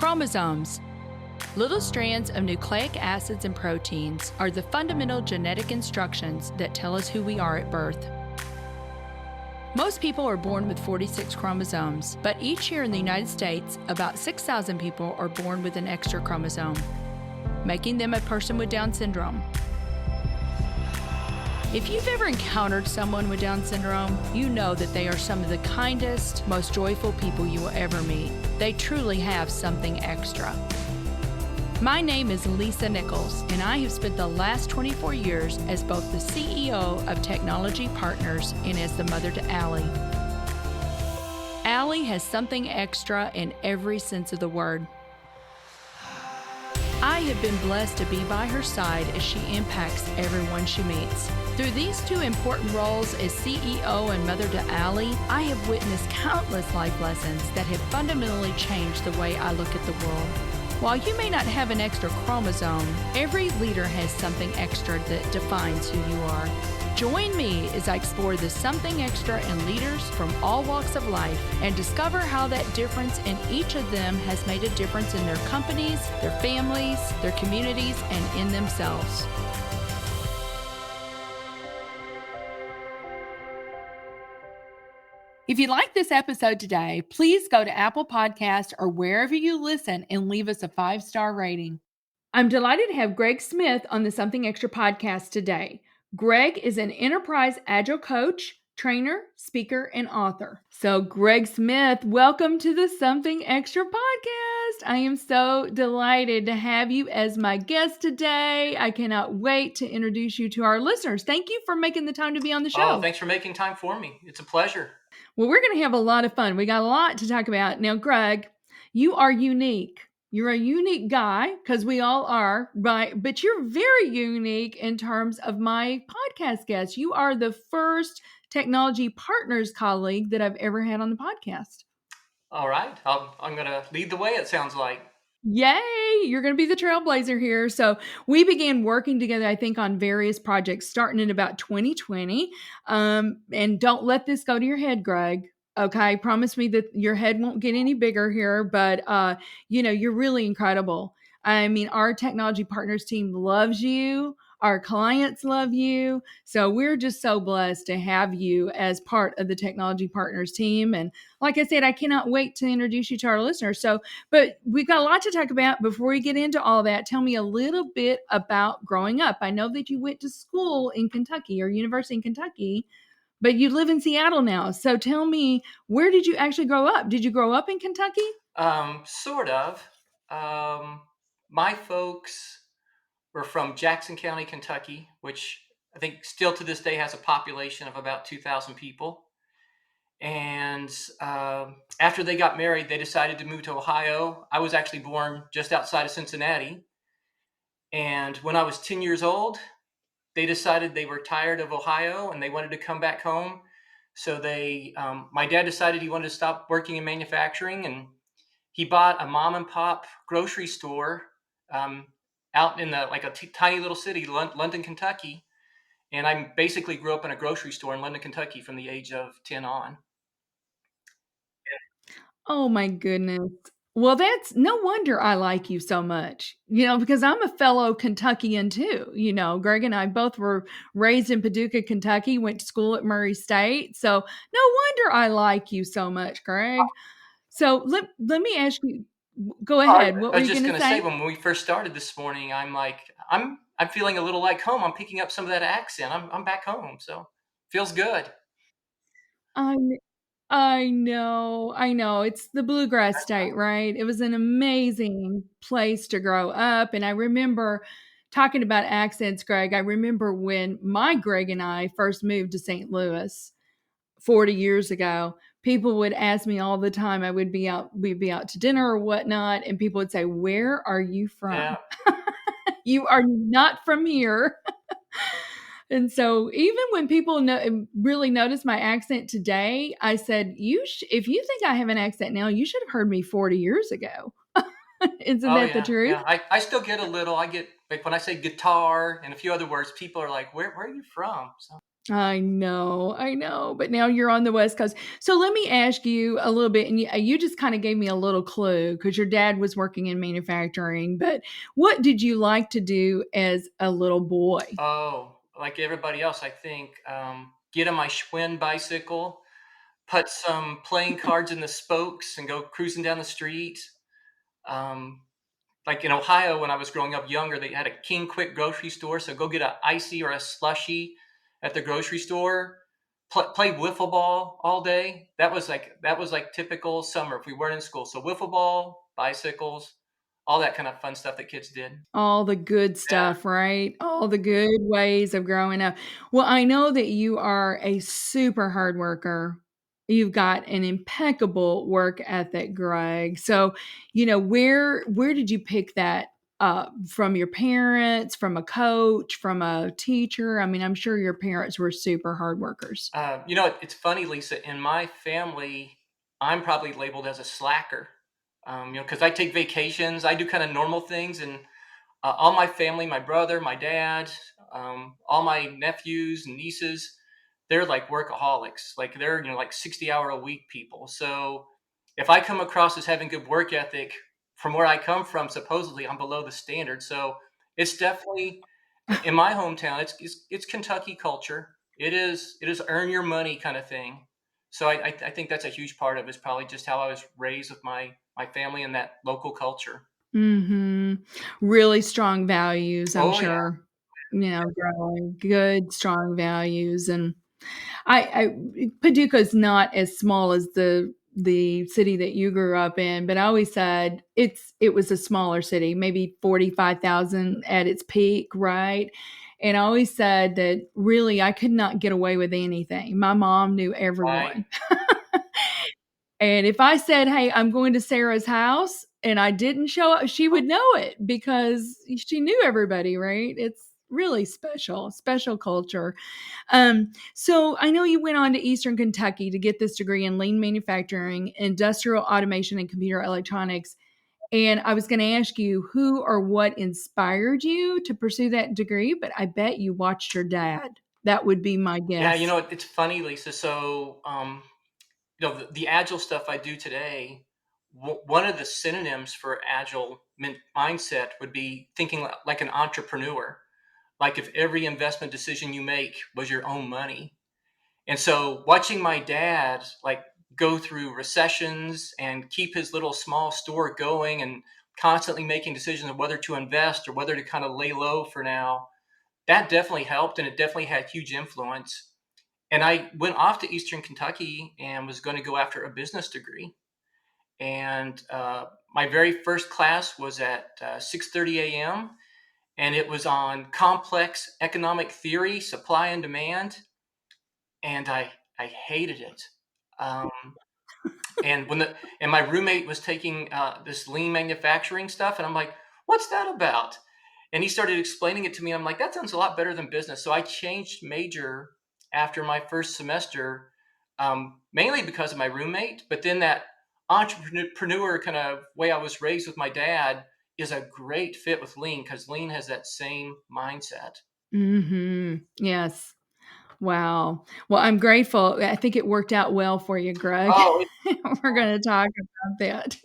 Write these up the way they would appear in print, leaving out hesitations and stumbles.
Chromosomes. Little strands of nucleic acids and proteins are the fundamental genetic instructions that tell us who we are at birth. Most people are born with 46 chromosomes, but each year in the United States, about 6,000 people are born with an extra chromosome, making them a person with Down syndrome. If you've ever encountered someone with Down syndrome, you know that they are some of the kindest, most joyful people you will ever meet. They truly have something extra. My name is Lisa Nichols, and I have spent the last 24 years as both the CEO of Technology Partners and as the mother to Allie. Allie has something extra in every sense of the word. I have been blessed to be by her side as she impacts everyone she meets. Through these two important roles as CEO and mother to Allie, I have witnessed countless life lessons that have fundamentally changed the way I look at the world. While you may not have an extra chromosome, every leader has something extra that defines who you are. Join me as I explore the something extra in leaders from all walks of life and discover how that difference in each of them has made a difference in their companies, their families, their communities, and in themselves. If you like this episode today, please go to Apple Podcasts or wherever you listen and leave us a 5-star rating. I'm delighted to have Greg Smith on the Something Extra podcast today. Greg is an enterprise agile coach, trainer, speaker, and author. So Greg Smith, welcome to the Something Extra podcast. I am so delighted to have you as my guest today. I cannot wait to introduce you to our listeners. Thank you for making the time to be on the show. Oh, thanks for making time for me. It's a pleasure. Well, we're going to have a lot of fun. We got a lot to talk about. Now, Greg, you are unique. You're a unique guy, because we all are, right? But you're very unique in terms of my podcast guest. You are the first Technology Partners colleague that I've ever had on the podcast. All right. I'm going to lead the way, it sounds like. Yay! You're going to be the trailblazer here. So we began working together, I think, on various projects starting in about 2020. And don't let this go to your head, Greg. Okay, promise me that your head won't get any bigger here, but you're really incredible. I mean, our Technology Partners team loves you. Our clients love you. So we're just so blessed to have you as part of the Technology Partners team. And like I said, I cannot wait to introduce you to our listeners. But we've got a lot to talk about. Before we get into all that, tell me a little bit about growing up. I know that you went to school in Kentucky or university in Kentucky, but you live in Seattle now. So tell me, where did you actually grow up? Did you grow up in Kentucky? Sort of. My folks were from Jackson County, Kentucky, which I think still to this day has a population of about 2,000 people. And after they got married, they decided to move to Ohio. I was actually born just outside of Cincinnati. And when I was 10 years old, they decided they were tired of Ohio and they wanted to come back home. So my dad decided he wanted to stop working in manufacturing, and he bought a mom and pop grocery store out in a tiny little city, London, Kentucky. And I basically grew up in a grocery store in London, Kentucky from the age of 10 on. Oh my goodness. Well, that's no wonder I like you so much, because I'm a fellow Kentuckian too. Greg and I both were raised in Paducah, Kentucky, went to school at Murray State. So no wonder I like you so much, Greg. So let me ask you, go ahead. What were you going to say? When we first started this morning, I'm feeling a little like home. I'm picking up some of that accent. I'm back home. So feels good. I know. It's the bluegrass state, right? It was an amazing place to grow up. And I remember talking about accents, Greg. I remember when my Greg and I first moved to St. Louis 40 years ago, people would ask me all the time. We'd be out to dinner or whatnot. And people would say, "Where are you from?" Yeah. You are not from here. And so even when people really notice my accent today, I said, if you think I have an accent now, you should have heard me 40 years ago. Isn't that the truth? Yeah. I still get a little, I get, like when I say guitar and a few other words, people are like, where are you from? So. I know. But now you're on the West Coast. So let me ask you a little bit, and you just kind of gave me a little clue because your dad was working in manufacturing. But what did you like to do as a little boy? Oh, like everybody else, I think, get on my Schwinn bicycle, put some playing cards in the spokes, and go cruising down the street. Um, like in Ohio, when I was growing up younger, they had a King Quick grocery store. So go get a icy or a slushy at the grocery store. Play wiffle ball all day. That was like typical summer if we weren't in school. So wiffle ball, bicycles, all that kind of fun stuff that kids did. All the good Yeah. stuff, right? All the good ways of growing up. Well, I know that you are a super hard worker. You've got an impeccable work ethic, Greg. So, where did you pick that up? From your parents, from a coach, from a teacher? I mean, I'm sure your parents were super hard workers. It's funny, Lisa. In my family, I'm probably labeled as a slacker. Because I take vacations, I do kind of normal things, and all my family, my brother, my dad, all my nephews and nieces, they're like workaholics. Like they're like 60-hour a week people. So if I come across as having good work ethic, from where I come from, supposedly I'm below the standard. So it's definitely in my hometown. It's Kentucky culture. It is earn your money kind of thing. So I think that's a huge part of it, is probably just how I was raised with my family and that local culture. Mhm. Really strong values, I'm Oh yeah. sure. Growing good, strong values, and I Paducah's not as small as the city that you grew up in, but I always said it was a smaller city, maybe 45,000 at its peak, right? And I always said that really I could not get away with anything. My mom knew Right. everyone. And if I said, "Hey, I'm going to Sarah's house," and I didn't show up, she would know it because she knew everybody, right? It's really special, special culture. So I know you went on to Eastern Kentucky to get this degree in lean manufacturing, industrial automation, and computer electronics. And I was going to ask you who or what inspired you to pursue that degree, but I bet you watched your dad. That would be my Yeah, guess. it's funny, Lisa. So, the agile stuff I do today, one of the synonyms for agile mindset would be thinking like an entrepreneur. Like if every investment decision you make was your own money. And so watching my dad like go through recessions and keep his little small store going and constantly making decisions of whether to invest or whether to kind of lay low for now, that definitely helped, and it definitely had huge influence. And I went off to Eastern Kentucky and was going to go after a business degree. And my very first class was at 6:30 a.m. and it was on complex economic theory, supply and demand, and I hated it. Um, and my roommate was taking this lean manufacturing stuff, and I'm like, "What's that about?" And he started explaining it to me. I'm like, "That sounds a lot better than business." So I changed major after my first semester, mainly because of my roommate. But then that entrepreneur kind of way I was raised with my dad is a great fit with lean, because lean has that same mindset. Yes. Wow. Well, I'm grateful. I think it worked out well for you, Greg. Oh, We're going to talk about that.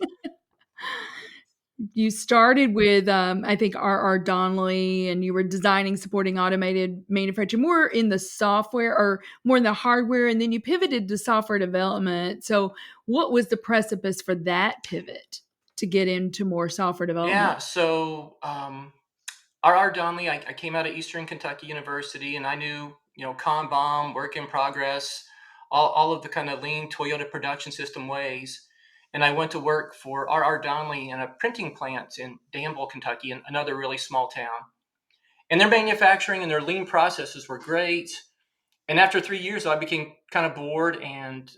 You started with, I think, R. Donnelley, and you were designing, supporting automated manufacturing, more in the software or more in the hardware, and then you pivoted to software development. So, what was the precipice for that pivot to get into more software yeah. development? So R. Donnelley, I came out of Eastern Kentucky University, and I knew, Kanban, work in progress, all of the kind of lean Toyota production system ways. And I went to work for R. Donnelley in a printing plant in Danville, Kentucky, another really small town. And their manufacturing and their lean processes were great. And after 3 years, I became kind of bored, and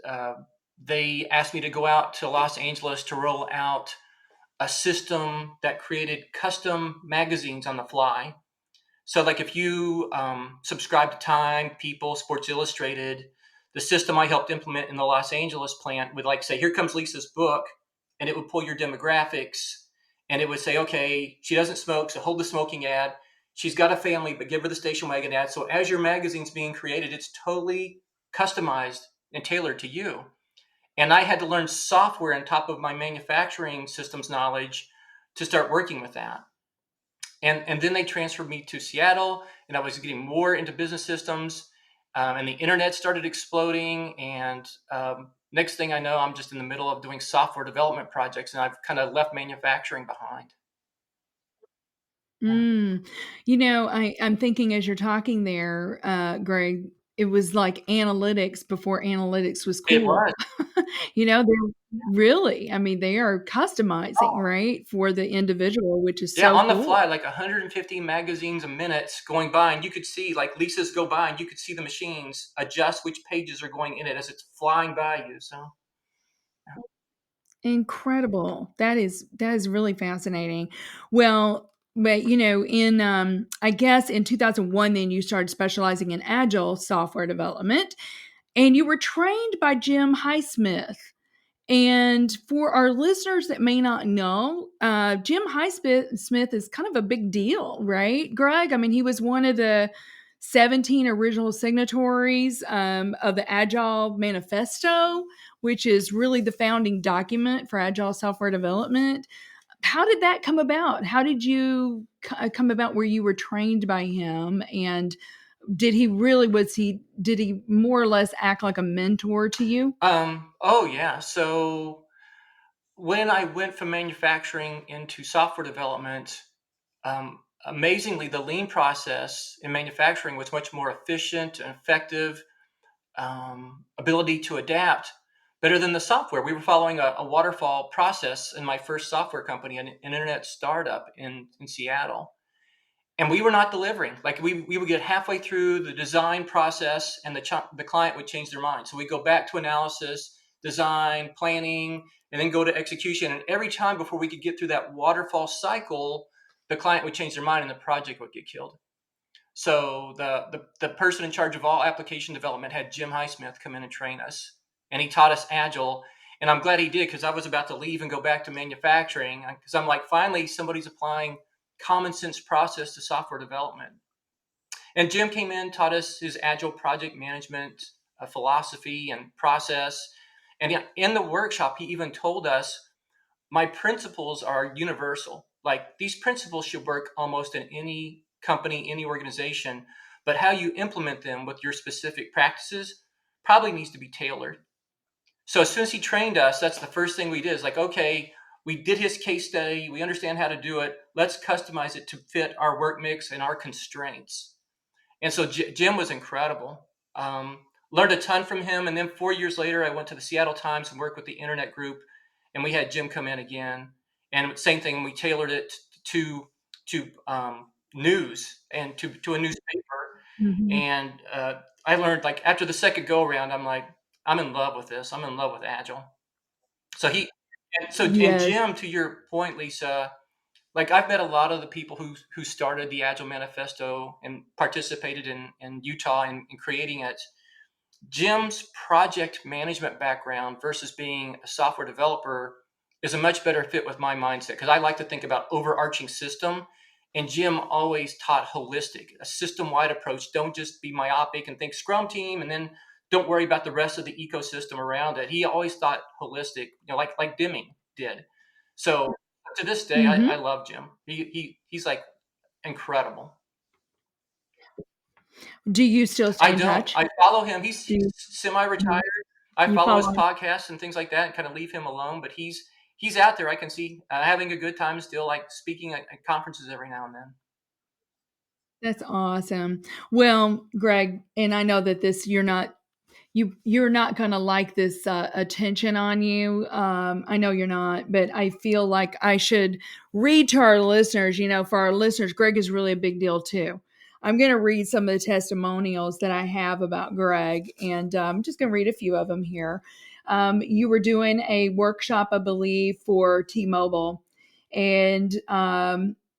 they asked me to go out to Los Angeles to roll out a system that created custom magazines on the fly. So, like if you subscribe to Time, People, Sports Illustrated, the system I helped implement in the Los Angeles plant would like say, "Here comes Lisa's book," and it would pull your demographics, and it would say, "Okay, she doesn't smoke, so hold the smoking ad. She's got a family, but give her the station wagon ad. So as your magazine's being created, it's totally customized and tailored to you. And I had to learn software on top of my manufacturing systems knowledge to start working with that. And then they transferred me to Seattle, and I was getting more into business systems, and the internet started exploding. And next thing I know, I'm just in the middle of doing software development projects, and I've kind of left manufacturing behind. Mm. I'm thinking as you're talking there, Greg, it was like analytics before analytics was It cool. was. They're really, I mean, they are customizing, right, for the individual, which is Yeah, so on the fly, cool. like 150 magazines a minute going by, and you could see, like, Lisa's go by, and you could see the machines adjust which pages are going in it as it's flying by you. So Incredible. That is really fascinating. Well, but in I guess in 2001 then you started specializing in agile software development and you were trained by Jim Highsmith. And for our listeners that may not know, Jim Highsmith is kind of a big deal, right, Greg? I mean, he was one of the 17 original signatories of the Agile Manifesto, which is really the founding document for Agile software development. How did that come about? How did you come about where you were trained by him? And did he more or less act like a mentor to you? oh yeah. So when I went from manufacturing into software development, amazingly, the lean process in manufacturing was much more efficient and effective, ability to adapt better than the software. We were following a waterfall process in my first software company, an internet startup in Seattle. And we were not delivering. Like we would get halfway through the design process and the client would change their mind. So we go back to analysis, design, planning, and then go to execution. And every time before we could get through that waterfall cycle, the client would change their mind and the project would get killed. So the person in charge of all application development had Jim Highsmith come in and train us. And he taught us Agile. And I'm glad he did, because I was about to leave and go back to manufacturing, because I'm like, finally, somebody's applying common sense process to software development. And Jim came in, taught us his Agile project management philosophy and process. And in the workshop, he even told us, my principles are universal. Like, these principles should work almost in any company, any organization, but how you implement them with your specific practices probably needs to be tailored. So as soon as he trained us, that's the first thing we did, is like, okay, we did his case study, we understand how to do it, let's customize it to fit our work mix and our constraints. And so Jim was incredible. Learned a ton from him. And then 4 years later, I went to the Seattle Times and worked with the internet group, and we had Jim come in again. And same thing, we tailored it to news and to a newspaper. Mhm. And I learned, like, after the second go around, I'm like, I'm in love with this. I'm in love with Agile. So and Yes. Jim, to your point, Lisa, like, I've met a lot of the people who started the Agile Manifesto and participated in Utah in creating it. Jim's project management background versus being a software developer is a much better fit with my mindset, because I like to think about overarching system. And Jim always taught holistic, a system-wide approach. Don't just be myopic and think Scrum team and then don't worry about the rest of the ecosystem around it. He always thought holistic, like Deming did. So to this day, I Mhm. love Jim. He's like incredible. Do you still stay I in don't. touch? I follow him. He's Do you semi-retired. I you follow his follow? podcasts and things like that, and kind of leave him alone. But he's out there. I can see having a good time still, like speaking at conferences every now and then. That's awesome. Well, Greg, and I know that this you're not going to like this attention on you. I know you're not, but I feel like I should read to our listeners. For our listeners, Greg is really a big deal too. I'm going to read some of the testimonials that I have about Greg, and I'm just going to read a few of them here. You were doing a workshop, I believe, for T-Mobile, and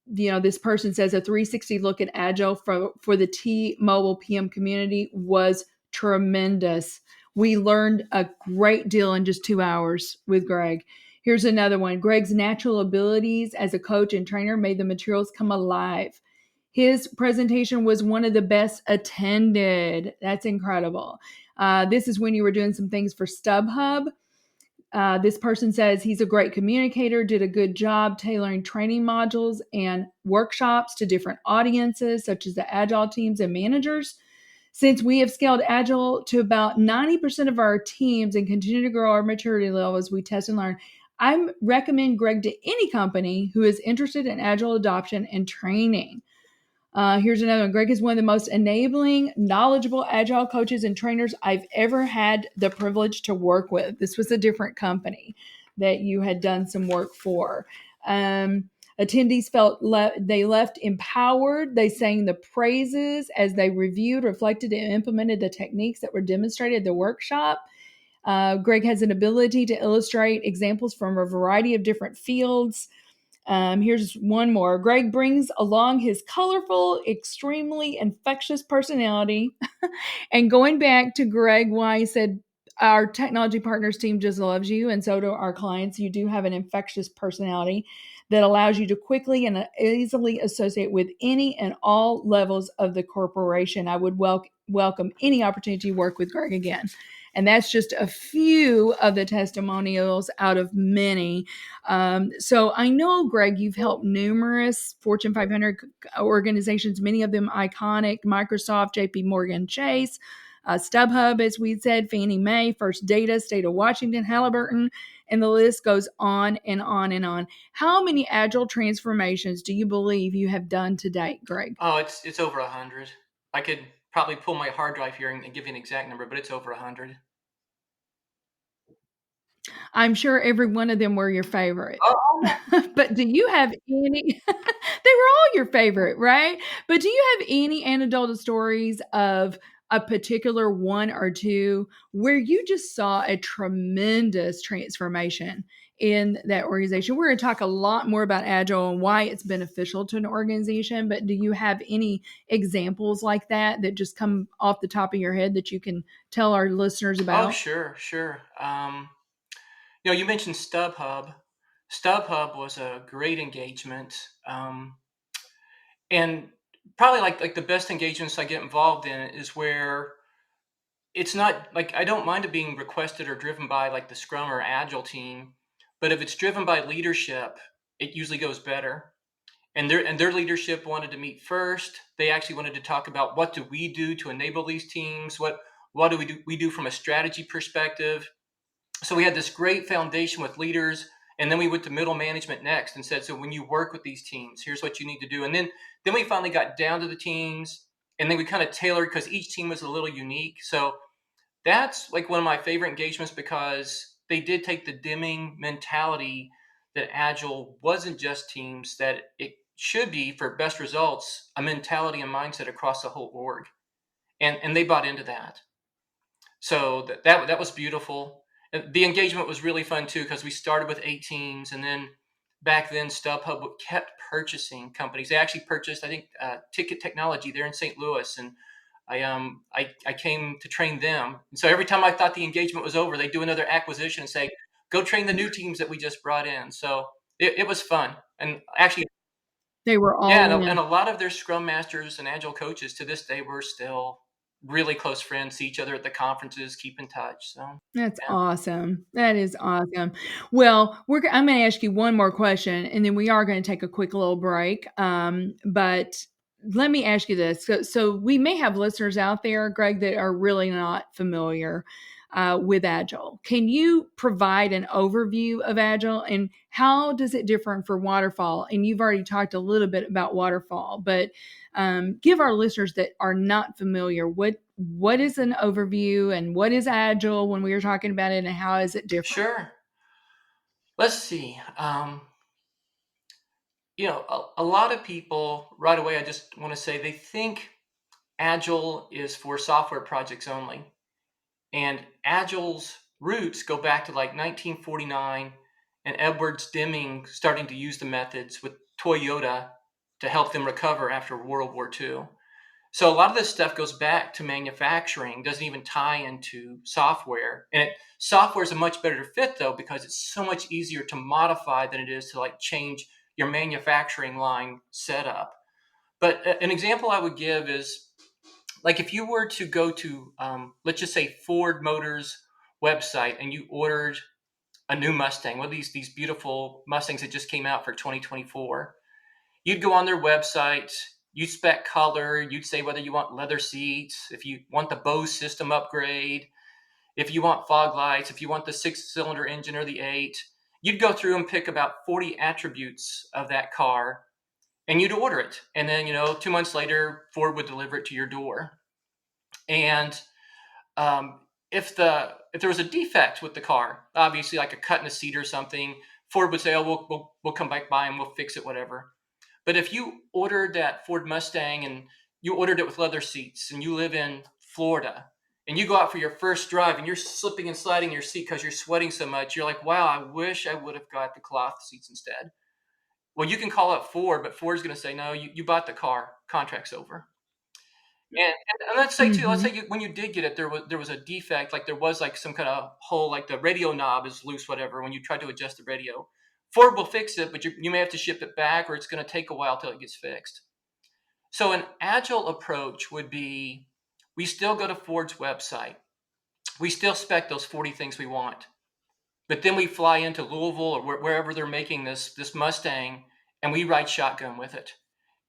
this person says a 360 look at Agile for the T-Mobile PM community was tremendous. We learned a great deal in just 2 hours with Greg. Here's another one. Greg's natural abilities as a coach and trainer made the materials come alive. His presentation was one of the best attended. That's incredible. This is when you were doing some things for StubHub. This person says he's a great communicator, did a good job tailoring training modules and workshops to different audiences, such as the Agile teams and managers. Since we have scaled Agile to about 90% of our teams and continue to grow our maturity level as we test and learn, I recommend Greg to any company who is interested in Agile adoption and training. Here's another one. Greg is one of the most enabling, knowledgeable Agile coaches and trainers I've ever had the privilege to work with. This was a different company that you had done some work for. Attendees felt they left empowered. They sang the praises as they reviewed, reflected, and implemented the techniques that were demonstrated at the workshop. Greg has an ability to illustrate examples from a variety of different fields. Here's one more. Greg brings along his colorful, extremely infectious personality. And going back to Greg, why he said, our technology partners team just loves you, and so do our clients. You do have an infectious personality that allows you to quickly and easily associate with any and all levels of the corporation. I would welcome any opportunity to work with Greg again. And that's just a few of the testimonials out of many. So I know, Greg, you've helped numerous Fortune 500 organizations, many of them iconic: Microsoft, JP Morgan Chase, StubHub, as we said, Fannie Mae, First Data, State of Washington, Halliburton, and the list goes on and on and on. How many Agile transformations do you believe you have done to date, Greg? Oh, it's over 100. I could probably pull my hard drive here and give you an exact number, but it's over 100. I'm sure every one of them were your favorite. Oh, But do you have any? They were all your favorite, right? But do you have any anecdotal stories of a particular one or two where you just saw a tremendous transformation in that organization? We're going to talk a lot more about Agile and why it's beneficial to an organization, but do you have any examples like that that just come off the top of your head that you can tell our listeners about? sure. You mentioned StubHub. StubHub was a great engagement, and probably like the best engagements I get involved in is where it's not like I don't mind it being requested or driven by like the Scrum or Agile team, but if it's driven by leadership, it usually goes better. And their leadership wanted to meet first. They actually wanted to talk about what do we do to enable these teams, what do we do from a strategy perspective. So we had this great foundation with leaders, and then we went to middle management next and said, so when you work with these teams, here's what you need to do. And then we finally got down to the teams, and then we kind of tailored because each team was a little unique. So that's like one of my favorite engagements because they did take the Deming mentality that Agile wasn't just teams, that it should be, for best results, a mentality and mindset across the whole org. And they bought into that. So that was beautiful. And the engagement was really fun too, because we started with 8 teams, and then back then StubHub kept purchasing companies. They actually purchased, I think, Ticket Technology there in St. Louis, and I came to train them. And so every time I thought the engagement was over, they do another acquisition and say, go train the new teams that we just brought in. So it was fun. And actually, They were all yeah, in. and a lot of their Scrum Masters and Agile coaches to this day, we're still really close friends, see each other at the conferences, keep in touch. So, That's yeah. awesome. That is awesome. Well, I'm going to ask you one more question, and then we are going to take a quick little break. But let me ask you this. So we may have listeners out there, Greg, that are really not familiar with Agile. Can you provide an overview of Agile, and how does it differ from Waterfall? And you've already talked a little bit about Waterfall, but give our listeners that are not familiar what is an overview and what is Agile when we were talking about it, and how is it different? Sure. Let's see. A lot of people right away, I just want to say they think Agile is for software projects only. And Agile's roots go back to like 1949 and Edwards Deming starting to use the methods with Toyota to help them recover after World War II. So a lot of this stuff goes back to manufacturing, doesn't even tie into software. And software is a much better fit though, because it's so much easier to modify than it is to like change your manufacturing line setup. But an example I would give is, like, if you were to go to, let's just say Ford Motors website, and you ordered a new Mustang, one of these beautiful Mustangs that just came out for 2024, you'd go on their website, you'd spec color, you'd say whether you want leather seats, if you want the Bose system upgrade, if you want fog lights, if you want the 6-cylinder engine or the 8. You'd go through and pick about 40 attributes of that car, and you'd order it. And then, 2 months later, Ford would deliver it to your door. And if there was a defect with the car, obviously like a cut in the seat or something, Ford would say, "Oh, we'll come back by and we'll fix it, whatever." But if you ordered that Ford Mustang and you ordered it with leather seats, and you live in Florida, and you go out for your first drive and you're slipping and sliding in your seat because you're sweating so much, you're like, "Wow, I wish I would have got the cloth seats instead." Well, you can call up Ford, but Ford's going to say, "No, you bought the car. Contract's over." And let's say too, Mm-hmm. when you did get it, there was a defect, like there was like some kind of hole, like the radio knob is loose, whatever. When you try to adjust the radio, Ford will fix it, but you may have to ship it back, or it's going to take a while till it gets fixed. So an agile approach would be, we still go to Ford's website, we still spec those 40 things we want, but then we fly into Louisville or wherever they're making this Mustang, and we ride shotgun with it.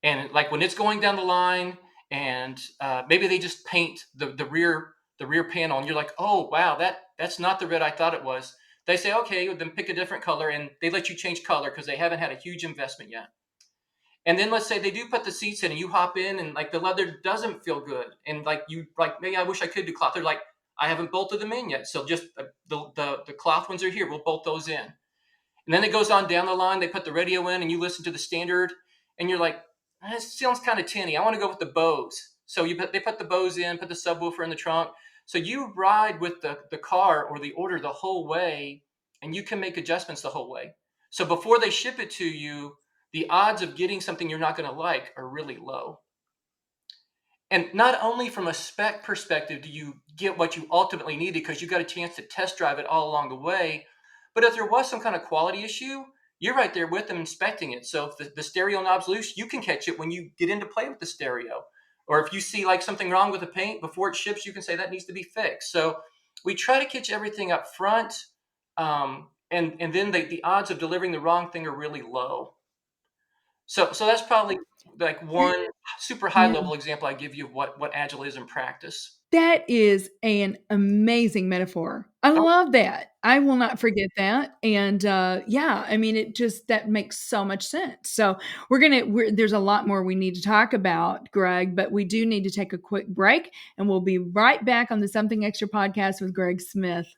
And like when it's going down the line, and maybe they just paint the rear panel, and you're like, "Oh wow, that's not the red I thought it was." They say, "Okay, then pick a different color," and they let you change color because they haven't had a huge investment yet. And then let's say they do put the seats in, and you hop in, and like the leather doesn't feel good, and like you like, "Maybe I wish I could do cloth." They're like, "I haven't bolted them in yet, so just the cloth ones are here. We'll bolt those in." And then it goes on down the line. They put the radio in, and you listen to the standard, and you're like, "This sounds kind of tinny. I want to go with the Bose." So they put the Bose in, put the subwoofer in the trunk. So you ride with the car or the order the whole way, and you can make adjustments the whole way. So before they ship it to you, the odds of getting something you're not going to like are really low. And not only from a spec perspective do you get what you ultimately needed, because you got a chance to test drive it all along the way, but if there was some kind of quality issue, you're right there with them inspecting it. So if the stereo knob's loose, you can catch it when you get into play with the stereo. Or if you see like something wrong with the paint before it ships, you can say that needs to be fixed. So we try to catch everything up front, and then the odds of delivering the wrong thing are really low. So that's probably like one super high Yeah. level example I give you of what Agile is in practice. That is an amazing metaphor. I Oh, love that. I will not forget that. And yeah, I mean, it just that makes so much sense. So there's a lot more we need to talk about, Greg, but we do need to take a quick break, and we'll be right back on the Something Extra podcast with Greg Smith.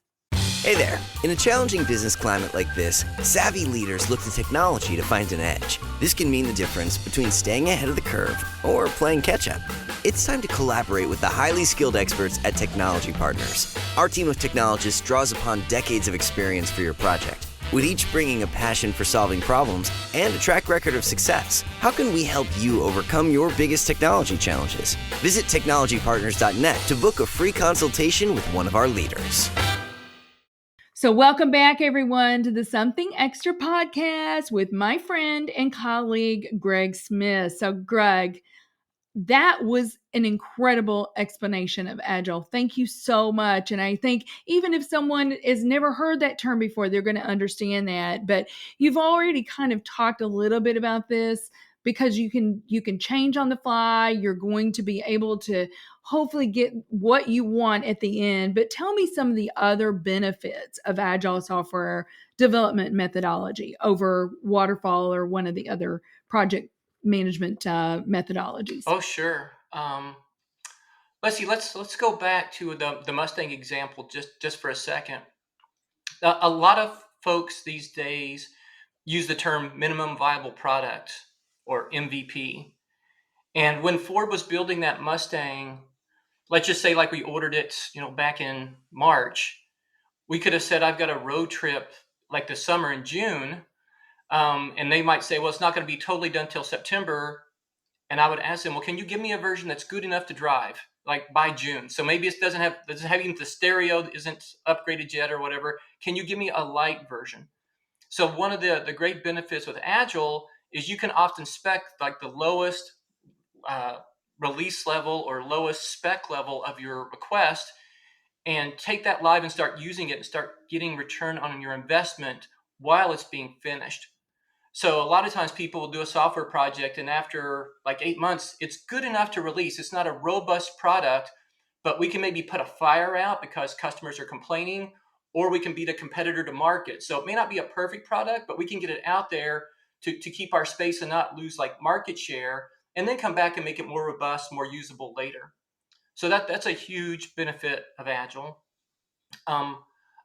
Hey there. In a challenging business climate like this, savvy leaders look to technology to find an edge. This can mean the difference between staying ahead of the curve or playing catch-up. It's time to collaborate with the highly skilled experts at Technology Partners. Our team of technologists draws upon decades of experience for your project, with each bringing a passion for solving problems and a track record of success. How can we help you overcome your biggest technology challenges? Visit technologypartners.net to book a free consultation with one of our leaders. So, welcome back, everyone, to the Something Extra podcast with my friend and colleague, Greg Smith. So, Greg, that was an incredible explanation of Agile. Thank you so much. And I think even if someone has never heard that term before, they're going to understand that. But you've already kind of talked a little bit about this, because you can change on the fly. You're going to be able to hopefully get what you want at the end. But tell me some of the other benefits of Agile software development methodology over waterfall or one of the other project management methodologies. oh, sure. Let's see. Let's go back to the Mustang example just for a second. A lot of folks these days use the term minimum viable product, or MVP. And when Ford was building that Mustang, let's just say like we ordered it, back in March, we could have said, "I've got a road trip like this summer in June." And they might say, "Well, it's not going to be totally done till September." And I would ask them, "Well, can you give me a version that's good enough to drive, like by June? So maybe it doesn't have even the stereo isn't upgraded yet or whatever. Can you give me a light version?" So one of the great benefits with Agile is you can often spec like the lowest release level or lowest spec level of your request and take that live and start using it and start getting return on your investment while it's being finished. So a lot of times people will do a software project and after like 8 months, it's good enough to release. It's not a robust product, but we can maybe put a fire out because customers are complaining, or we can be the competitor to market. So it may not be a perfect product, but we can get it out there to keep our space and not lose like market share, and then come back and make it more robust, more usable later. So that's a huge benefit of Agile.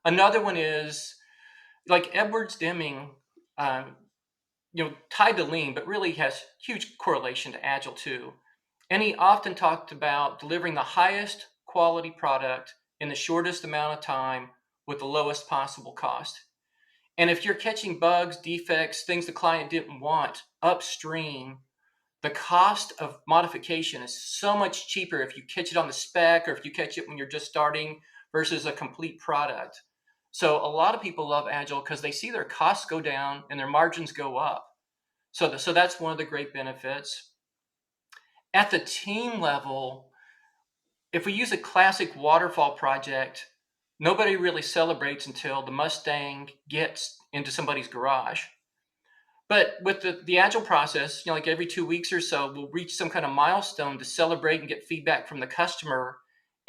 Another one is like Edwards Deming, um, tied to lean, but really has huge correlation to Agile too. And he often talked about delivering the highest quality product in the shortest amount of time with the lowest possible cost. And if you're catching bugs, defects, things the client didn't want upstream, the cost of modification is so much cheaper if you catch it on the spec or if you catch it when you're just starting versus a complete product. So a lot of people love Agile because they see their costs go down and their margins go up. So that's one of the great benefits. At the team level, if we use a classic waterfall project, nobody really celebrates until the Mustang gets into somebody's garage. But with the Agile process, like every 2 weeks or so, we'll reach some kind of milestone to celebrate and get feedback from the customer,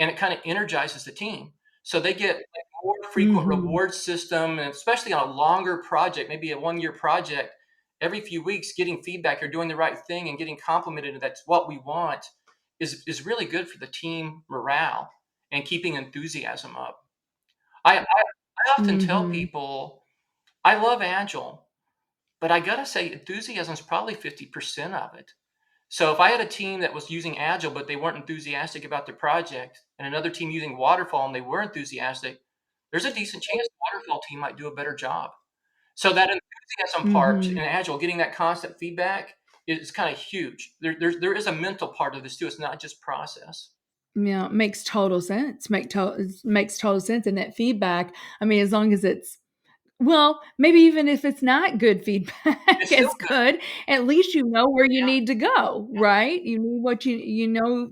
and it kind of energizes the team. So they get like more frequent reward system, and especially on a longer project, maybe a 1-year project, every few weeks, getting feedback, you're doing the right thing and getting complimented, and that's what we want, is really good for the team morale and keeping enthusiasm up. I often tell people I love Agile, but I gotta say, enthusiasm is probably 50% of it. So if I had a team that was using Agile, but they weren't enthusiastic about their project, and another team using Waterfall and they were enthusiastic, there's a decent chance the Waterfall team might do a better job. So that enthusiasm part in Agile, getting that constant feedback is kind of huge. There is a mental part of this too. It's not just process. Yeah, it makes total sense. Makes total sense. And that feedback, I mean, as long as it's, well, maybe even if it's not good feedback, It's still it's good. At least you know where you need to go, Yeah. right? You know what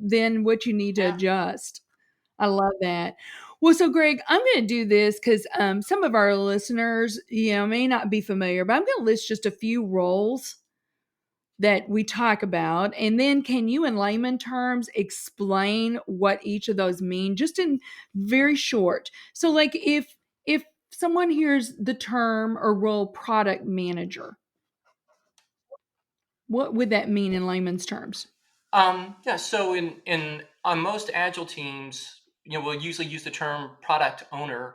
then what you need to Yeah. adjust. I love that. Well, so Greg, I'm going to do this because some of our listeners, may not be familiar, but I'm going to list just a few roles that we talk about. And then can you, in layman terms, explain what each of those mean, just in very short? So like if someone hears the term or role product manager, what would that mean in layman's terms? Yeah. So in on most Agile teams, we'll usually use the term product owner,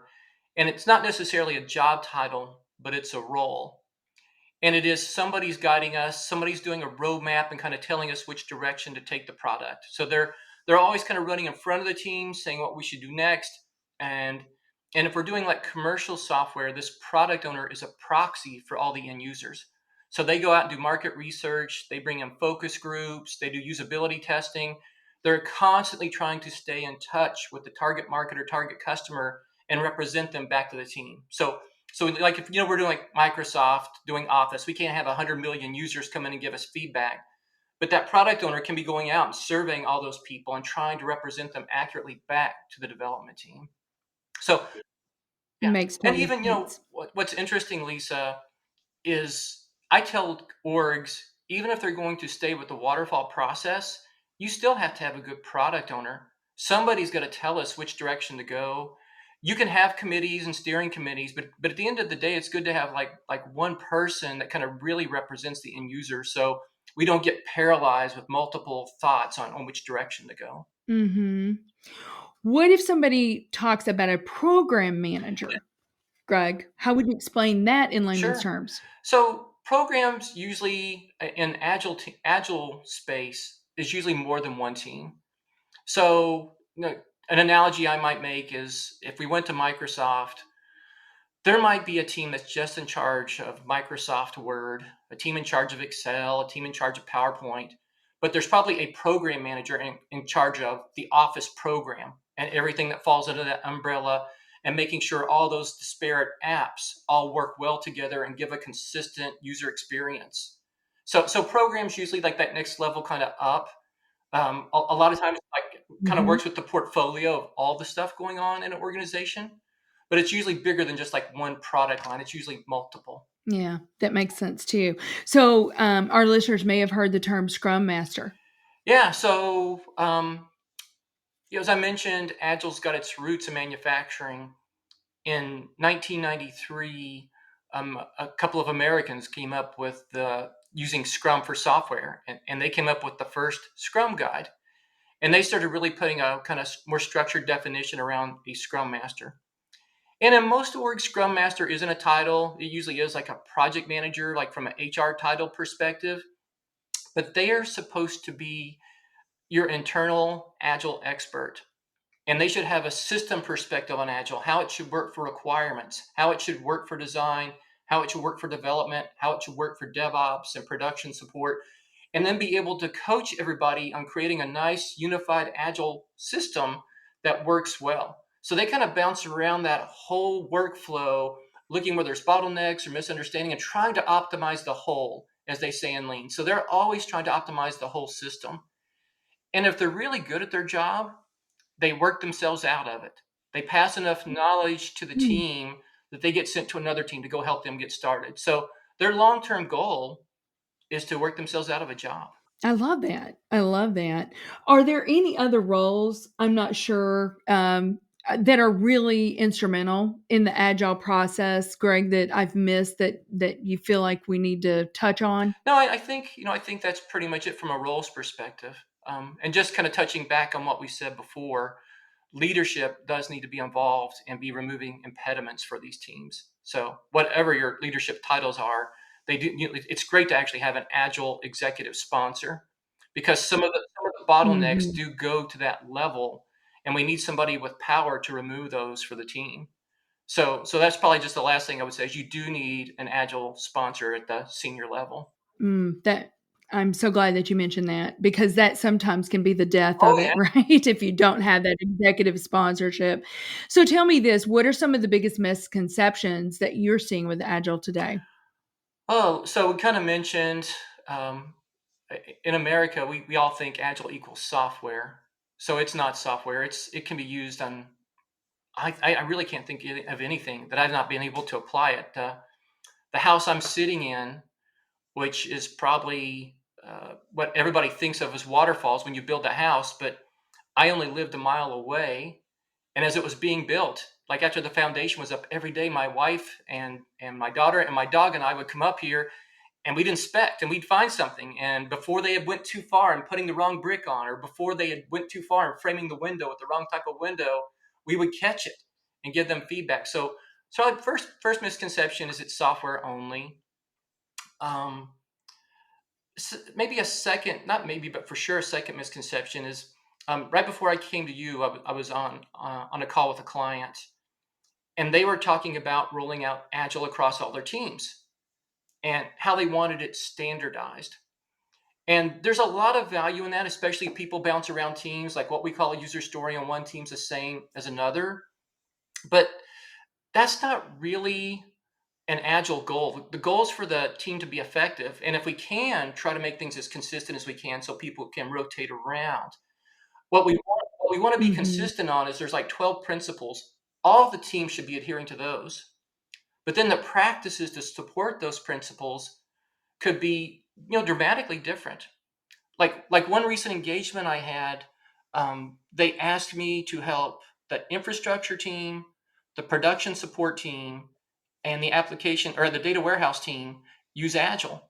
and it's not necessarily a job title, but it's a role. And it is somebody's guiding us, somebody's doing a roadmap and kind of telling us which direction to take the product. So they're always kind of running in front of the team, saying what we should do next. And if we're doing like commercial software, this product owner is a proxy for all the end users. So they go out and do market research, they bring in focus groups, they do usability testing. They're constantly trying to stay in touch with the target market or target customer and represent them back to the team. So like if we're doing like Microsoft doing Office, we can't have 100 million users come in and give us feedback. But that product owner can be going out and surveying all those people and trying to represent them accurately back to the development team. So yeah. Makes And total even, sense. what's interesting, Lisa, is I tell orgs, even if they're going to stay with the waterfall process, you still have to have a good product owner. Somebody's got to tell us which direction to go. You can have committees and steering committees, but at the end of the day, it's good to have like one person that kind of really represents the end user, so we don't get paralyzed with multiple thoughts on which direction to go. What if somebody talks about a program manager? Greg, how would you explain that in layman's terms? So programs usually in agile space is usually more than one team. So an analogy I might make is if we went to Microsoft, there might be a team that's just in charge of Microsoft Word, a team in charge of Excel, a team in charge of PowerPoint, but there's probably a program manager in charge of the Office program and everything that falls under that umbrella, and making sure all those disparate apps all work well together and give a consistent user experience. So programs usually like that next level kind of up. A lot of times, like, kind of Mhm. works with the portfolio of all the stuff going on in an organization, but it's usually bigger than just like one product line. It's usually multiple. Yeah, that makes sense too. So, our listeners may have heard the term Scrum Master. Yeah. So, as I mentioned, Agile's got its roots in manufacturing. In 1993, a couple of Americans came up with using Scrum for software, and they came up with the first Scrum guide. And they started really putting a kind of more structured definition around a Scrum Master. And in most orgs, Scrum Master isn't a title. It usually is like a project manager, like from an HR title perspective. But they are supposed to be your internal Agile expert. And they should have a system perspective on Agile, how it should work for requirements, how it should work for design, how it should work for development, how it should work for DevOps and production support, and then be able to coach everybody on creating a nice unified Agile system that works well. So they kind of bounce around that whole workflow, looking where there's bottlenecks or misunderstanding and trying to optimize the whole, as they say in Lean. So they're always trying to optimize the whole system. And if they're really good at their job, they work themselves out of it. They pass enough knowledge to the Mm. team that they get sent to another team to go help them get started. So their long-term goal is to work themselves out of a job. I love that. I love that. Are there any other roles, I'm not sure, that are really instrumental in the agile process, Greg, that I've missed that you feel like we need to touch on? No, I think I think that's pretty much it from a roles perspective. And just kind of touching back on what we said before, leadership does need to be involved and be removing impediments for these teams. So whatever your leadership titles are, they do. It's great to actually have an agile executive sponsor, because some of the bottlenecks Mhm. do go to that level, and we need somebody with power to remove those for the team. So that's probably just the last thing I would say is you do need an agile sponsor at the senior level. That I'm so glad that you mentioned that because that sometimes can be the death Oh of yeah. it, right? If you don't have that executive sponsorship. So tell me this, what are some of the biggest misconceptions that you're seeing with Agile today? Oh, so we kind of mentioned, um, in America, we all think agile equals software. So it's not software. It can be used on. I really can't think of anything that I've not been able to apply it. The house I'm sitting in, which is probably what everybody thinks of as waterfalls when you build a house, but I only lived a mile away. And as it was being built, like after the foundation was up, every day my wife and my daughter and my dog and I would come up here and we'd inspect and we'd find something. And before they had went too far in putting the wrong brick on, or before they had went too far in framing the window with the wrong type of window, we would catch it and give them feedback. So first misconception is it's software only. Um, Maybe a second, not maybe, but for sure, a second misconception is, right before I came to you, I was on a call with a client, and they were talking about rolling out Agile across all their teams and how they wanted it standardized. And there's a lot of value in that, especially if people bounce around teams, like what we call a user story on one team's the same as another. But that's not really an agile goal. The goal is for the team to be effective. And if we can, try to make things as consistent as we can so people can rotate around. What we want to be Mhm. consistent on is there's like 12 principles. All of the teams should be adhering to those. But then the practices to support those principles could be, dramatically different. Like one recent engagement I had, they asked me to help the infrastructure team, the production support team, and the application or the data warehouse team use Agile.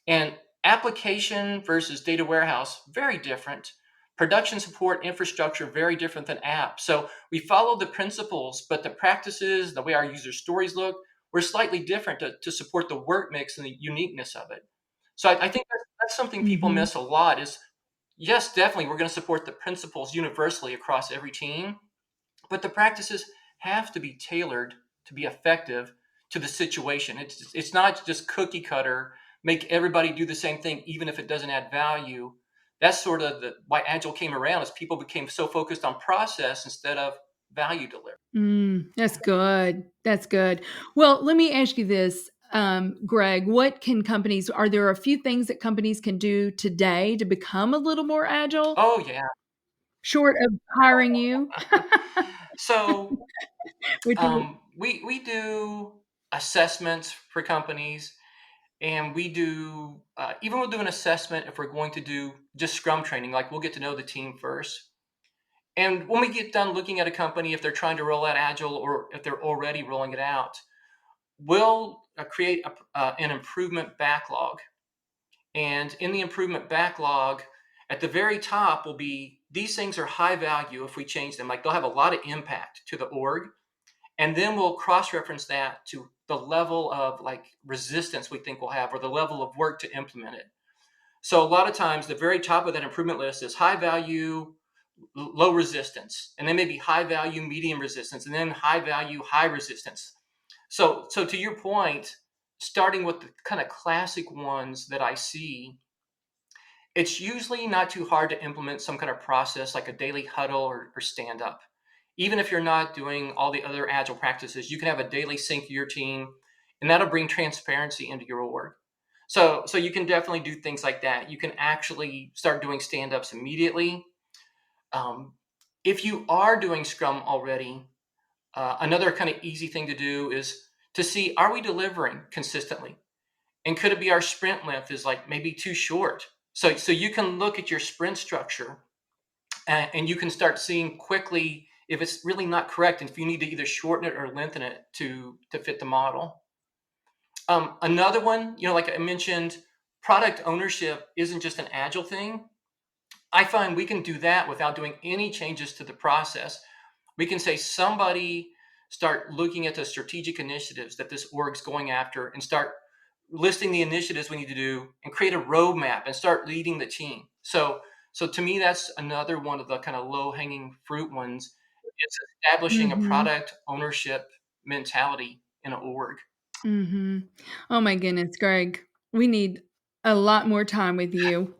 And application versus data warehouse, very different. Production support infrastructure, very different than apps. So we follow the principles, but the practices, the way our user stories look, were slightly different to support the work mix and the uniqueness of it. So I think that's something people Mhm. miss a lot is, yes, definitely, we're going to support the principles universally across every team, but the practices have to be tailored to be effective to the situation. It's not just cookie cutter, make everybody do the same thing, even if it doesn't add value. That's sort of why Agile came around, is people became so focused on process instead of value delivery. That's good. That's good. Well, let me ask you this. Greg, are there a few things that companies can do today to become a little more agile, Oh yeah. short of hiring you? So Which is, we do assessments for companies, and we do even we'll do an assessment if we're going to do just Scrum training. Like we'll get to know the team first, and when we get done looking at a company, if they're trying to roll out Agile or if they're already rolling it out, we'll create an improvement backlog. And in the improvement backlog, at the very top will be these things are high value if we change them. Like they'll have a lot of impact to the org. And then we'll cross-reference that to the level of like resistance we think we'll have or the level of work to implement it. So a lot of times the very top of that improvement list is high value, low resistance, and then maybe high value, medium resistance, and then high value, high resistance. So to your point, starting with the kind of classic ones that I see, it's usually not too hard to implement some kind of process like a daily huddle or stand up. Even if you're not doing all the other agile practices, you can have a daily sync of your team, and that'll bring transparency into your org. So you can definitely do things like that. You can actually start doing stand ups immediately. Um, if you are doing Scrum already, another kind of easy thing to do is to see, are we delivering consistently? And could it be our sprint length is like maybe too short? So you can look at your sprint structure and you can start seeing quickly if it's really not correct and if you need to either shorten it or lengthen it to fit the model. Another one, like I mentioned, product ownership isn't just an agile thing. I find we can do that without doing any changes to the process. We can say somebody start looking at the strategic initiatives that this org's going after and start listing the initiatives we need to do and create a roadmap and start leading the team. So to me, that's another one of the kind of low hanging fruit ones. It's establishing a mm-hmm. product ownership mentality in an org. Mm-hmm. Oh my goodness, Greg, we need a lot more time with you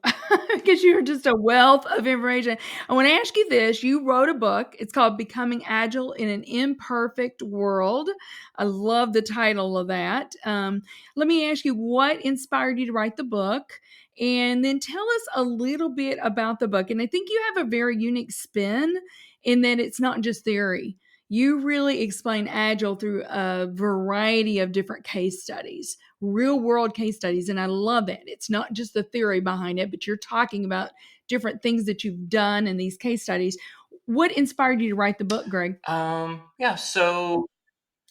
because you're just a wealth of information. I want to ask you this. You wrote a book. It's called Becoming Agile in an Imperfect World. I love the title of that. Let me ask you, what inspired you to write the book? And then tell us a little bit about the book. And I think you have a very unique spin in that it's not just theory. You really explain Agile through a variety of different case studies, real world case studies. And I love it. It's not just the theory behind it, but you're talking about different things that you've done in these case studies. What inspired you to write the book, Greg? Yeah. So,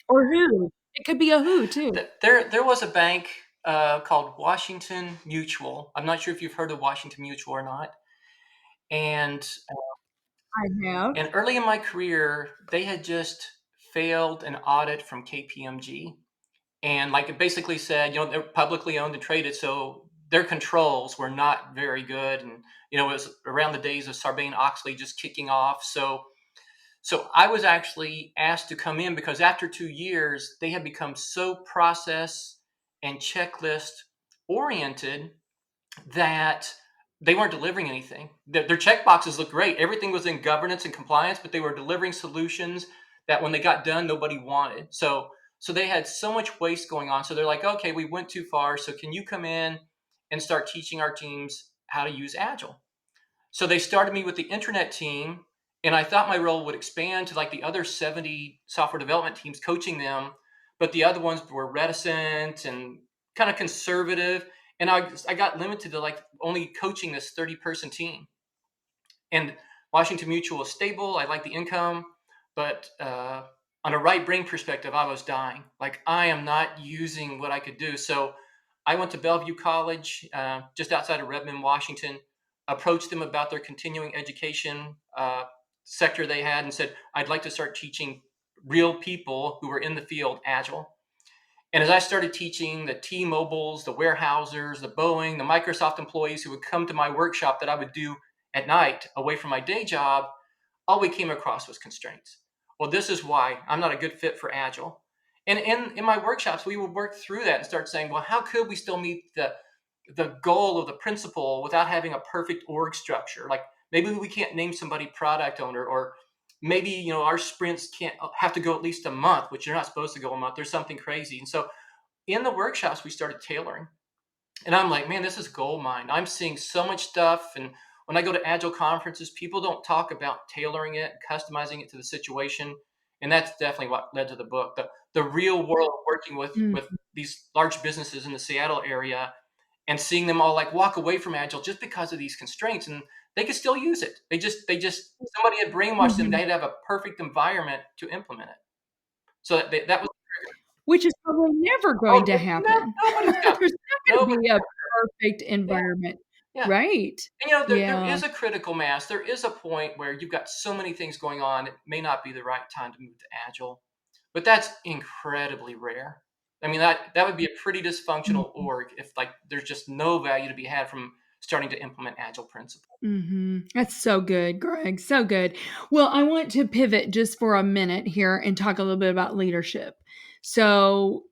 or who? It could be a who too. There was a bank called Washington Mutual. I'm not sure if you've heard of Washington Mutual or not. And I have. And early in my career, they had just failed an audit from KPMG. And like it basically said, they're publicly owned and traded, so their controls were not very good. And, it was around the days of Sarbanes-Oxley just kicking off. So I was actually asked to come in because after 2 years, they had become so process and checklist oriented that they weren't delivering anything. Their check boxes looked great. Everything was in governance and compliance, but they were delivering solutions that when they got done, nobody wanted. So they had so much waste going on. So they're like, okay, we went too far. So can you come in and start teaching our teams how to use Agile? So they started me with the internet team, and I thought my role would expand to like the other 70 software development teams, coaching them. But the other ones were reticent and kind of conservative. And I got limited to like only coaching this 30-person team. And Washington Mutual is stable. I like the income, but on a right brain perspective, I was dying. Like I am not using what I could do. So I went to Bellevue College, just outside of Redmond, Washington, approached them about their continuing education sector they had and said, I'd like to start teaching real people who were in the field Agile. And as I started teaching the T-Mobiles, the Warehousers, the Boeing, the Microsoft employees who would come to my workshop that I would do at night away from my day job, all we came across was constraints. Well, this is why I'm not a good fit for Agile. And in my workshops, we would work through that and start saying, well, how could we still meet the goal of the principle without having a perfect org structure? Like maybe we can't name somebody product owner, or maybe, our sprints can't have to go at least a month, which you're not supposed to go a month. There's something crazy. And so, in the workshops, we started tailoring. And I'm like, man, this is gold mine. I'm seeing so much stuff. And when I go to Agile conferences, people don't talk about tailoring it, customizing it to the situation. And that's definitely what led to the book. The real world working with these large businesses in the Seattle area and seeing them all like walk away from Agile just because of these constraints. And they could still use it. They just somebody had brainwashed them. They'd have a perfect environment to implement it. So that was, Which is probably never going to happen. nobody's got There's not going to be a perfect Yeah. environment. Yeah. Right. And there is a critical mass. There is a point where you've got so many things going on. It may not be the right time to move to Agile, but that's incredibly rare. I mean, that would be a pretty dysfunctional org if like there's just no value to be had from starting to implement Agile principles. That's so good, Greg. So good. Well, I want to pivot just for a minute here and talk a little bit about leadership. So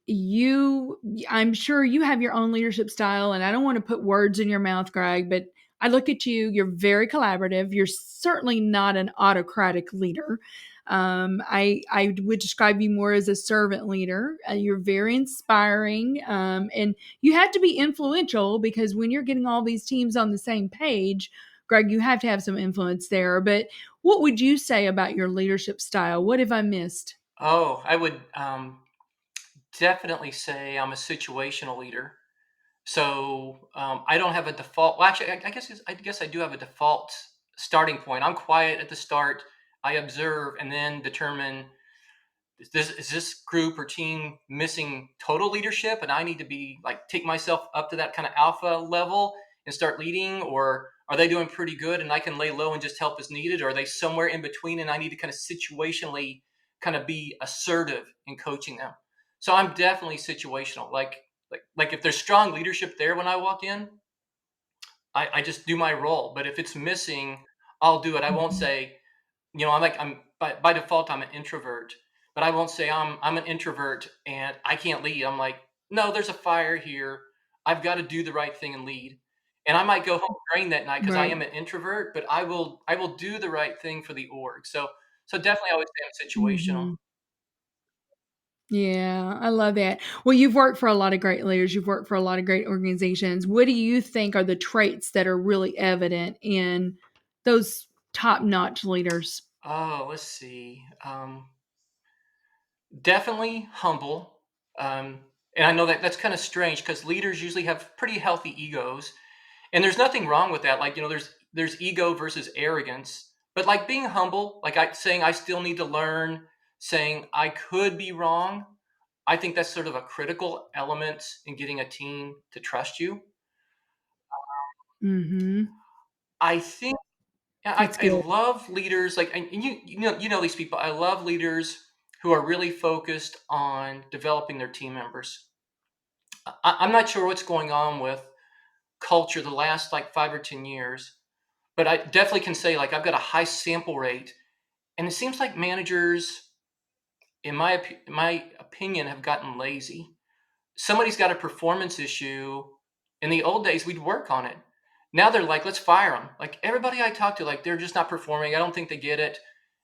I'm sure you have your own leadership style, and I don't want to put words in your mouth, Greg, but I look at you, you're very collaborative. You're certainly not an autocratic leader. I would describe you more as a servant leader. You're very inspiring, and you have to be influential because when you're getting all these teams on the same page, Greg, you have to have some influence there. But what would you say about your leadership style? What have I missed? Oh, I would definitely say I'm a situational leader. So I don't have a default. Well, actually, I guess I do have a default starting point. I'm quiet at the start. I observe and then determine is this group or team missing total leadership, and I need to be like take myself up to that kind of alpha level and start leading, or are they doing pretty good and I can lay low and just help as needed, or are they somewhere in between and I need to kind of situationally kind of be assertive in coaching them. So I'm definitely situational. Like if there's strong leadership there when I walk in, I just do my role. But if it's missing, I'll do it. I won't say, I'm by default I'm an introvert, but I won't say I'm an introvert and I can't lead. I'm like, no, there's a fire here. I've got to do the right thing and lead. And I might go home drained that night because I am an introvert, but I will do the right thing for the org. So definitely I would say I'm situational. Yeah, I love that. Well, you've worked for a lot of great leaders. You've worked for a lot of great organizations. What do you think are the traits that are really evident in those top-notch leaders? Oh, let's see. Definitely humble. And I know that that's kind of strange because leaders usually have pretty healthy egos, and there's nothing wrong with that. Like, there's ego versus arrogance, but like being humble, like saying I still need to learn, saying I could be wrong. I think that's sort of a critical element in getting a team to trust you. I think That's I good. love leaders like, and you know these people. I love leaders who are really focused on developing their team members. I'm not sure what's going on with culture the last like 5 or 10 years, but I definitely can say like I've got a high sample rate, and it seems like managers, in my opinion, have gotten lazy. Somebody's got a performance issue. In the old days, we'd work on it. Now they're like, let's fire them. Like everybody I talk to, like they're just not performing. I don't think they get it.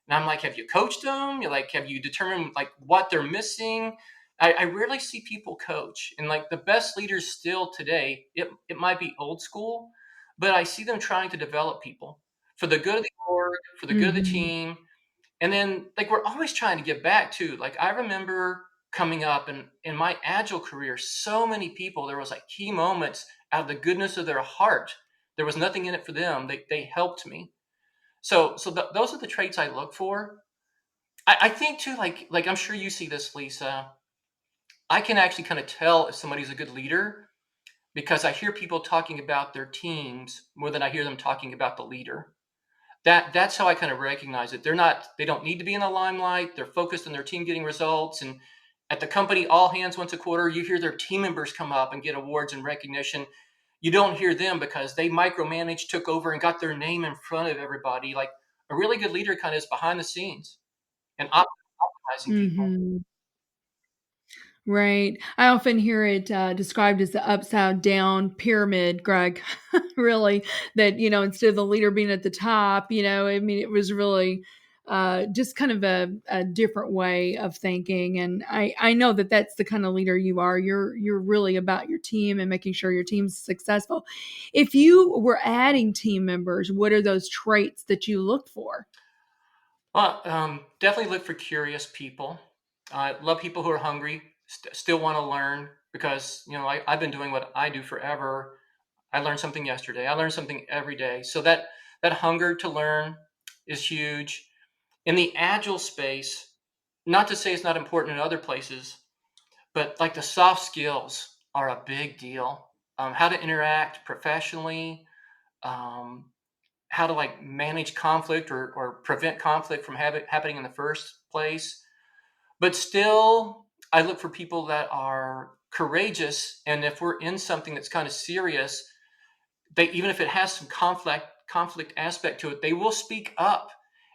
And I'm like, have you coached them? You're like, have you determined like what they're missing? I rarely see people coach. And like the best leaders still today, it might be old school, but I see them trying to develop people for the good of the org, for the good of the team. And then like we're always trying to give back too. Like I remember coming up and in my Agile career, so many people, there was like key moments out of the goodness of their heart. There was nothing in it for them. They helped me. So those are the traits I look for. I think too, like I'm sure you see this, Lisa. I can actually kind of tell if somebody's a good leader because I hear people talking about their teams more than I hear them talking about the leader. That's how I kind of recognize it. They don't need to be in the limelight. They're focused on their team getting results. And at the company, all hands once a quarter, you hear their team members come up and get awards and recognition. You don't hear them because they micromanaged, took over, and got their name in front of everybody. Like a really good leader kind of is behind the scenes and optimizing people. Right. I often hear it described as the upside down pyramid, Greg. Really, that, instead of the leader being at the top, I mean, it was really just kind of a different way of thinking. And I know that that's the kind of leader you are. You're really about your team and making sure your team's successful. If you were adding team members, what are those traits that you look for? Well, definitely look for curious people. I love people who are hungry, still want to learn because, I've been doing what I do forever. I learned something yesterday. I learned something every day. So that hunger to learn is huge. In the agile space, not to say it's not important in other places, but like the soft skills are a big deal. How to interact professionally, um, how to like manage conflict or prevent conflict from happening in the first place. But still, I look for people that are courageous. And if we're in something that's kind of serious, they, even if it has some conflict aspect to it, they will speak up.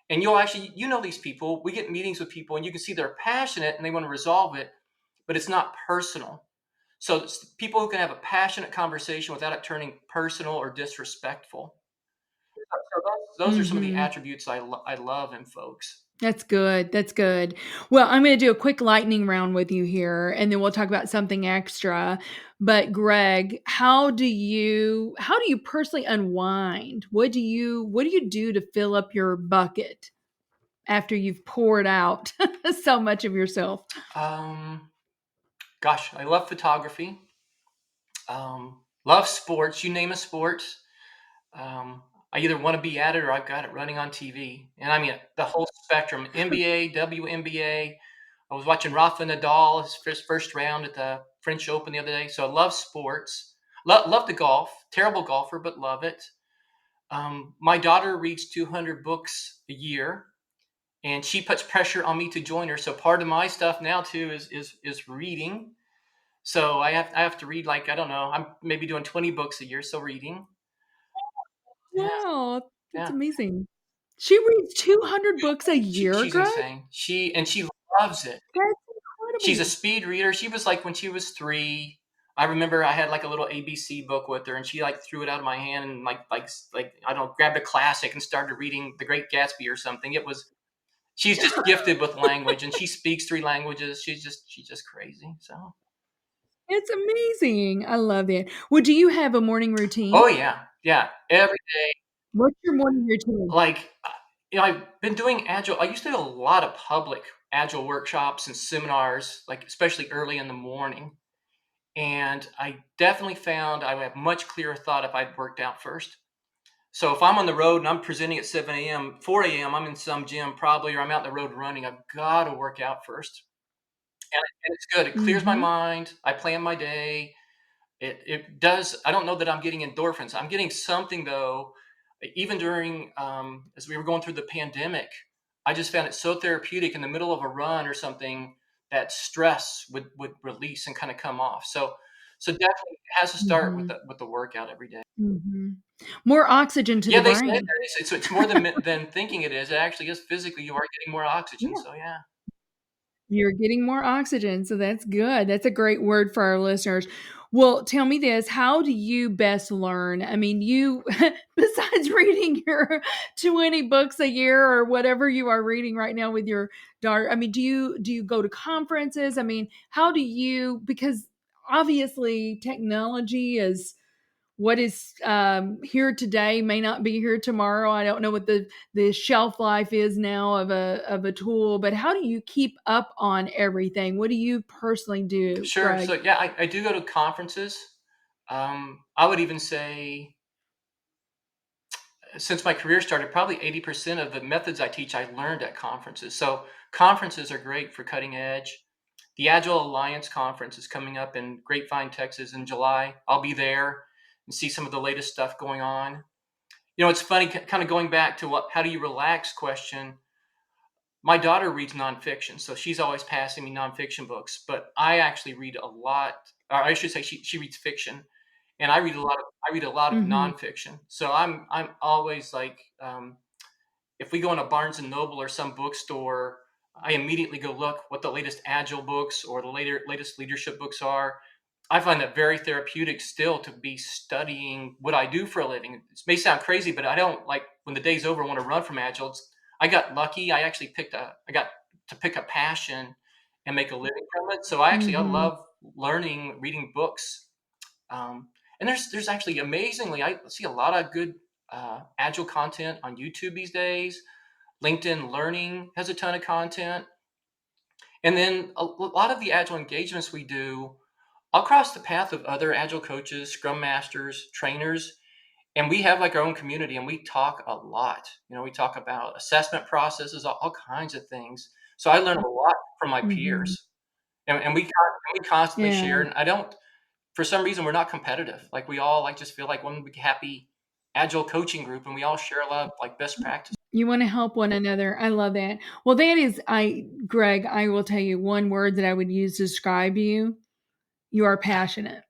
And you'll actually, these people, we get meetings with people and you can see they're passionate and they want to resolve it, but it's not personal. So it's people who can have a passionate conversation without it turning personal or disrespectful. So those are some of the Mm-hmm. attributes I love in folks. That's good. That's good. Well, I'm going to do a quick lightning round with you here, and then we'll talk about something extra. But Greg, how do you personally unwind? What do you do to fill up your bucket after you've poured out so much of yourself? Um, Gosh, I love photography. Love sports. You name a sport. I either want to be at it or I've got it running on TV. And I mean, the whole spectrum, NBA, WNBA. I was watching Rafa Nadal, his first round at the French Open the other day. So I love sports. Love the golf. Terrible golfer, but love it. My daughter reads 200 books a year, and she puts pressure on me to join her. So part of my stuff now too is reading. So I have to read, like, I don't know, I'm maybe doing 20 books a year. So reading. Yeah. Wow, that's Yeah. amazing. She reads 200 books a year, She's Greg? insane. She loves it. That's She's a incredible. speed reader. She was like, when she was 3, I remember I had like a little ABC book with her, and she like threw it out of my hand and like I don't know, grabbed a classic and started reading The Great Gatsby or something. She's just gifted with language, and she speaks 3 languages. She's just crazy. So, It's amazing. I love it. Well, do you have a morning routine? oh yeah, yeah, every day. What's your morning routine? Like, I've been doing agile. I used to do a lot of public agile workshops and seminars, like especially early in the morning. And I definitely found I would have much clearer thought if I'd worked out first. So if I'm on the road and I'm presenting at 7 a.m., 4 a.m., I'm in some gym probably, or I'm out on the road running, I've got to work out first. And it's good. It clears my Mhm. mind. I plan my day. It does. I don't know that I'm getting endorphins. I'm getting something though. Even during as we were going through the pandemic, I just found it so therapeutic in the middle of a run or something, that stress would release and kind of come off. So definitely it has to start with Mhm. the workout every day. Mhm. More oxygen to Yeah, the they say that brain. it's more than thinking it is. It actually is physically. You are getting more oxygen. Yeah. So yeah. You're getting more oxygen, so that's good. That's a great word for our listeners. Well, tell me this, how do you best learn? I mean, you besides reading your 20 books a year or whatever you are reading right now with your daughter, I mean, do you go to conferences? I mean, how do you, because obviously technology is what is here today may not be here tomorrow. I don't know what the shelf life is now of a tool, but how do you keep up on everything? What do you personally do, Sure. So Greg? yeah, I do go to conferences. I would even say, since my career started, probably 80% of the methods I teach, I learned at conferences. So conferences are great for cutting edge. The Agile Alliance conference is coming up in Grapevine, Texas in July. I'll be there and see some of the latest stuff going on. It's funny, kind of going back to how do you relax question. My daughter reads nonfiction, so she's always passing me nonfiction books, but I actually read a lot, or I should say she reads fiction, and I read a lot of Mm-hmm. nonfiction. So I'm always like, if we go in a Barnes and Noble or some bookstore, I immediately go look what the latest agile books or the latest leadership books are. I find that very therapeutic still to be studying what I do for a living. It may sound crazy, but I don't, like, when the day's over, want to run from agile. I got lucky. I got to pick a passion and make a living from it. So I love learning, reading books. And there's actually, amazingly, I see a lot of good Agile content on YouTube these days. LinkedIn Learning has a ton of content. And then a lot of the Agile engagements we do, I'll cross the path of other Agile coaches, Scrum Masters, trainers, and we have like our own community, and we talk a lot. We talk about assessment processes, all kinds of things. So I learn a lot from my peers, and we constantly share. And for some reason, we're not competitive. Like we all just feel like one big happy Agile coaching group, and we all share a lot of like best practices. You want to help one another. I love that. Well, Greg, I will tell you one word that I would use to describe you. You are passionate.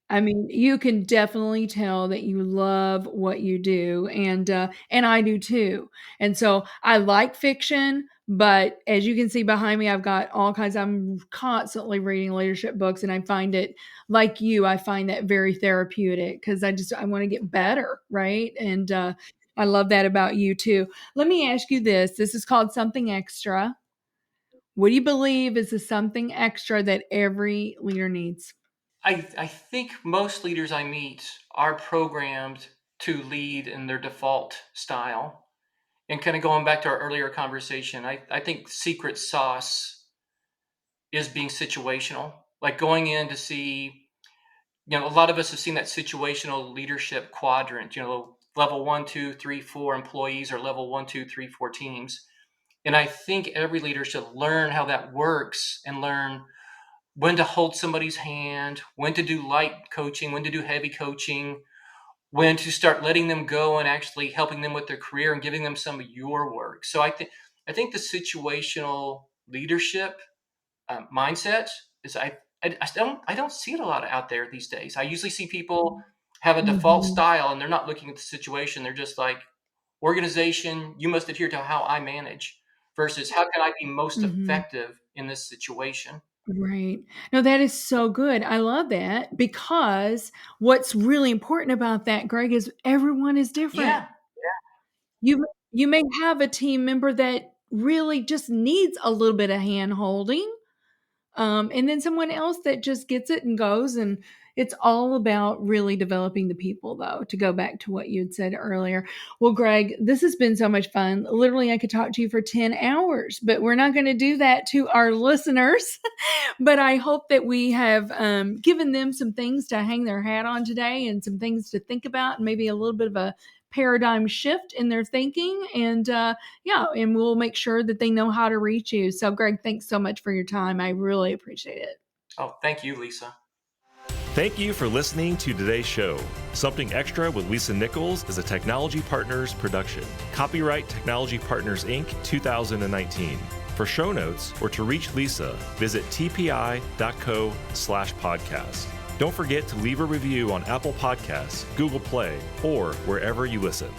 I mean, you can definitely tell that you love what you do, and I do too. And so I like fiction, but as you can see behind me, I've got all kinds. I'm constantly reading leadership books, and I find it, like you, I find that very therapeutic because I want to get better, right? And I love that about you too. Let me ask you this. This is called something extra. What do you believe is the something extra that every leader needs? I think most leaders I meet are programmed to lead in their default style. And kind of going back to our earlier conversation, I think secret sauce is being situational. Like going in to see, a lot of us have seen that situational leadership quadrant, level 1, 2, 3, 4 employees, or level 1, 2, 3, 4 teams. And I think every leader should learn how that works and learn when to hold somebody's hand, when to do light coaching, when to do heavy coaching, when to start letting them go and actually helping them with their career and giving them some of your work. So I think the situational leadership mindset is I don't see it a lot out there these days. I usually see people have a default style and they're not looking at the situation. They're just like, organization, you must adhere to how I manage, versus how can I be most effective in this situation. Right. No, that is so good. I love that, because what's really important about that, Greg, is everyone is different. Yeah. You may have a team member that really just needs a little bit of hand holding. And then someone else that just gets it and goes. And it's all about really developing the people, though, to go back to what you had said earlier. Well, Greg, this has been so much fun. Literally, I could talk to you for 10 hours, but we're not going to do that to our listeners. But I hope that we have given them some things to hang their hat on today, and some things to think about, and maybe a little bit of a paradigm shift in their thinking. And and we'll make sure that they know how to reach you. So Greg, thanks so much for your time. I really appreciate it. Oh, thank you, Lisa. Thank you for listening to today's show. Something Extra with Lisa Nichols is a Technology Partners production. Copyright Technology Partners, Inc. 2019. For show notes or to reach Lisa, visit tpi.co/podcast. Don't forget to leave a review on Apple Podcasts, Google Play, or wherever you listen.